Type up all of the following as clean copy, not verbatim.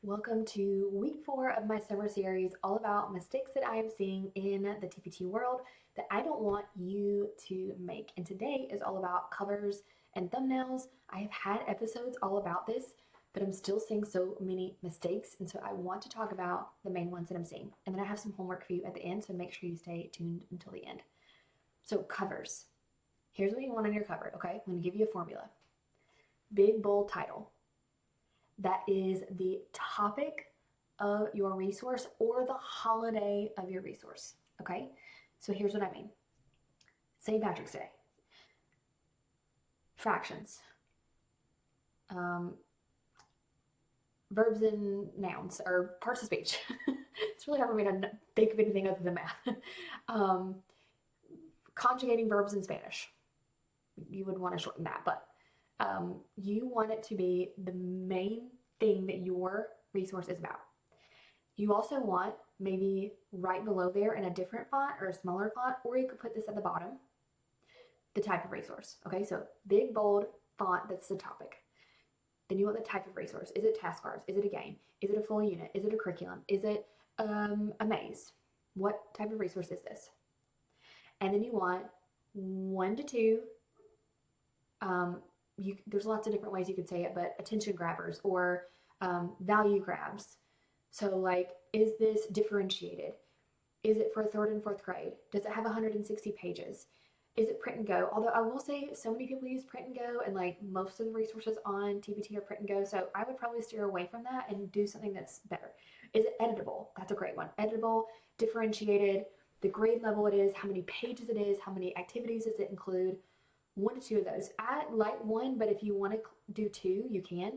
Welcome to week 4 of my summer series, all about mistakes that I am seeing in the TPT world that I don't want you to make. And today is all about covers and thumbnails. I have had episodes all about this, but I'm still seeing so many mistakes. And so I want to talk about the main ones that I'm seeing. And then I have some homework for you at the end, so make sure you stay tuned until the end. So, covers. Here's what you want on your cover, okay? I'm going to give you a formula. Big, bold title. That is the topic of your resource or the holiday of your resource. Okay, so here's what I mean. St. Patrick's Day, fractions, um, verbs and nouns, or parts of speech. It's really hard for me to think of anything other than math. Conjugating verbs in Spanish. You would want to shorten that, but you want it to be the main thing that your resource is about. You also want maybe right below there in a different font or a smaller font, or you could put this at the bottom, the type of resource. Okay, so big, bold font, that's the topic. Then you want the type of resource. Is it task cards? Is it a game? Is it a full unit? Is it a curriculum? Is it a maze? What type of resource is this? And then you want 1 to 2 there's lots of different ways you could say it, but attention grabbers or value grabs. So like, is this differentiated? Is it for 3rd and 4th grade? Does it have 160 pages? Is it print and go? Although I will say so many people use print and go, and like most of the resources on TPT are print and go, so I would probably steer away from that and do something that's better. Is it editable? That's a great one. Editable, differentiated, the grade level it is, how many pages it is, how many activities does it include, 1 to 2 of those. I like 1, but if you want to do 2, you can.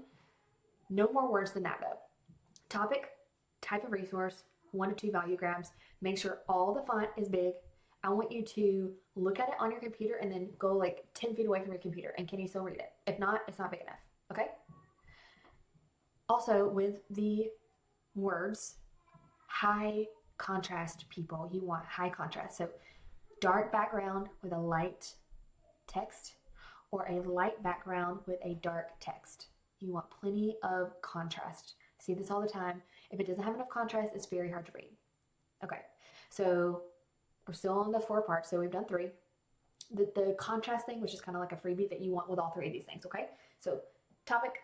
No more words than that though. Topic, type of resource, 1 to 2 value grabs. Make sure all the font is big. I want you to look at it on your computer and then go like 10 feet away from your computer. And can you still read it? If not, it's not big enough. Okay? Also, with the words, high contrast people, you want high contrast. So dark background with a light text, or a light background with a dark text. You want plenty of contrast. See this all the time. If it doesn't have enough contrast, it's very hard to read. Okay, so we're still on the 4 parts, so we've done 3. The contrast thing, which is kind of like a freebie that you want with all 3 of these things, okay? So topic,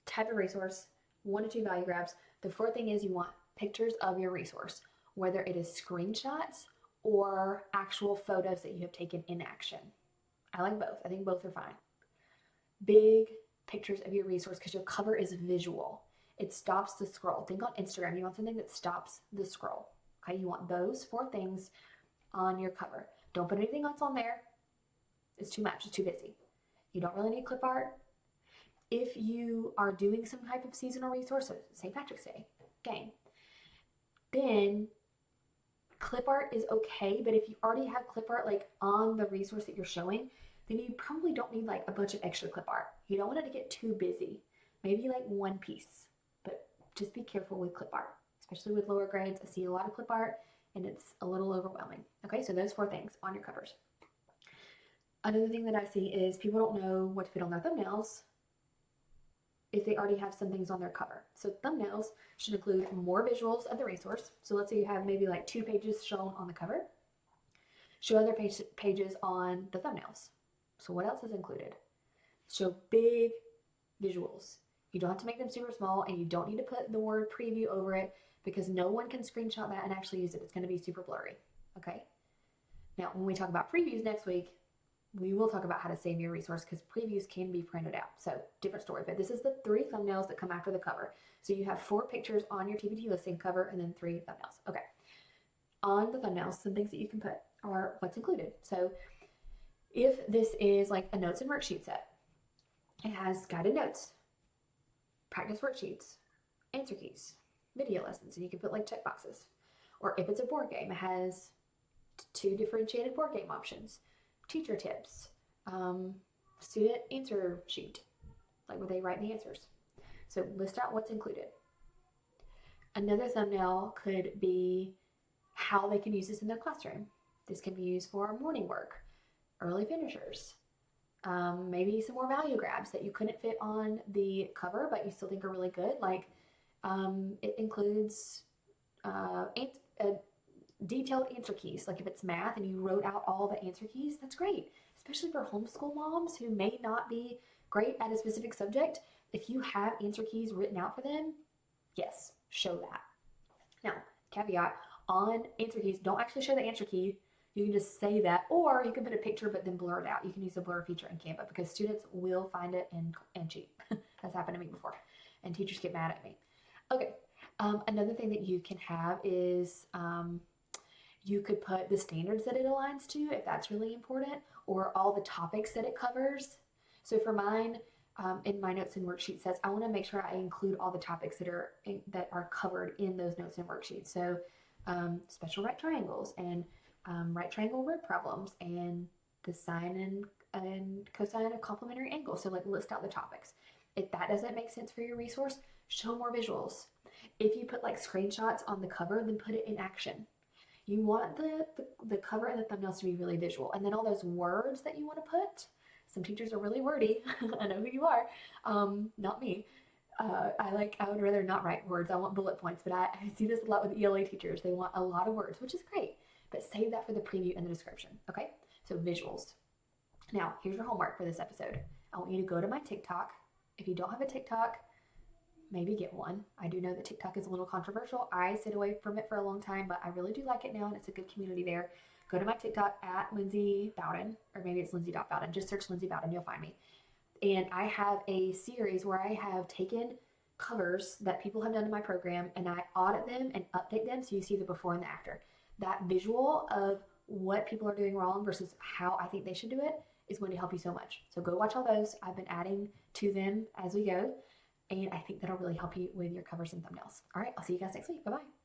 type of resource, 1 to 2 value grabs. The 4th thing is you want pictures of your resource, whether it is screenshots or actual photos that you have taken in action. I like both. I think both are fine. Big pictures of your resource because your cover is visual. It stops the scroll. Think on Instagram. You want something that stops the scroll. Okay, you want those 4 things on your cover. Don't put anything else on there. It's too much. It's too busy. You don't really need clip art. If you are doing some type of seasonal resource, so St. Patrick's Day game, then clip art is okay, but if you already have clip art like on the resource that you're showing, then you probably don't need like a bunch of extra clip art. You don't want it to get too busy. Maybe like 1 piece, but just be careful with clip art, especially with lower grades. I see a lot of clip art and it's a little overwhelming. Okay, so those 4 things on your covers. Another thing that I see is people don't know what to put on their thumbnails if they already have some things on their cover. So thumbnails should include more visuals of the resource. So let's say you have maybe like 2 pages shown on the cover. Show other pages on the thumbnails. So what else is included? Show big visuals. You don't have to make them super small, and you don't need to put the word preview over it because no one can screenshot that and actually use it. It's going to be super blurry. Okay? Now, when we talk about previews next week, we will talk about how to save your resource because previews can be printed out. So different story, but this is the 3 thumbnails that come after the cover. So you have 4 pictures on your TPT listing cover and then 3 thumbnails. Okay. On the thumbnails, some things that you can put are what's included. So if this is like a notes and worksheet set, it has guided notes, practice worksheets, answer keys, video lessons, and you can put like check boxes. Or if it's a board game, it has 2 differentiated board game options, teacher tips, student answer sheet, like where they write the answers. So list out what's included. Another thumbnail could be how they can use this in their classroom. This can be used for morning work, early finishers, maybe some more value grabs that you couldn't fit on the cover but you still think are really good, like It includes detailed answer keys. Like if it's math and you wrote out all the answer keys, that's great. Especially for homeschool moms who may not be great at a specific subject. If you have answer keys written out for them, yes, show that. Now, caveat on answer keys, don't actually show the answer key. You can just say that, or you can put a picture but then blur it out. You can use a blur feature in Canva because students will find it and cheat. That's happened to me before, and teachers get mad at me. Okay, another thing that you can have is you could put the standards that it aligns to if that's really important, or all the topics that it covers. So for mine, in my notes and worksheet says I want to make sure I include all the topics that are covered in those notes and worksheets. So special right triangles and right triangle word problems and the sine and cosine of complementary angles. So like list out the topics. If that doesn't make sense for your resource, show more visuals. If you put like screenshots on the cover, then put it in action. You want the cover and the thumbnails to be really visual. And then all those words that you want to put, some teachers are really wordy. I know who you are. Not me. I would rather not write words. I want bullet points, but I see this a lot with ELA teachers. They want a lot of words, which is great, but save that for the preview and the description. Okay, so visuals. Now, here's your homework for this episode. I want you to go to my TikTok. If you don't have a TikTok, maybe get one. I do know that TikTok is a little controversial. I stayed away from it for a long time, but I really do like it now, and it's a good community there. Go to my TikTok at Lindsay Bowden, or maybe it's Lindsay.Bowden. Just search Lindsay Bowden, you'll find me. And I have a series where I have taken covers that people have done in my program and I audit them and update them so you see the before and the after. That visual of what people are doing wrong versus how I think they should do it is going to help you so much. So go watch all those. I've been adding to them as we go. And I think that'll really help you with your covers and thumbnails. All right, I'll see you guys next week. Bye-bye.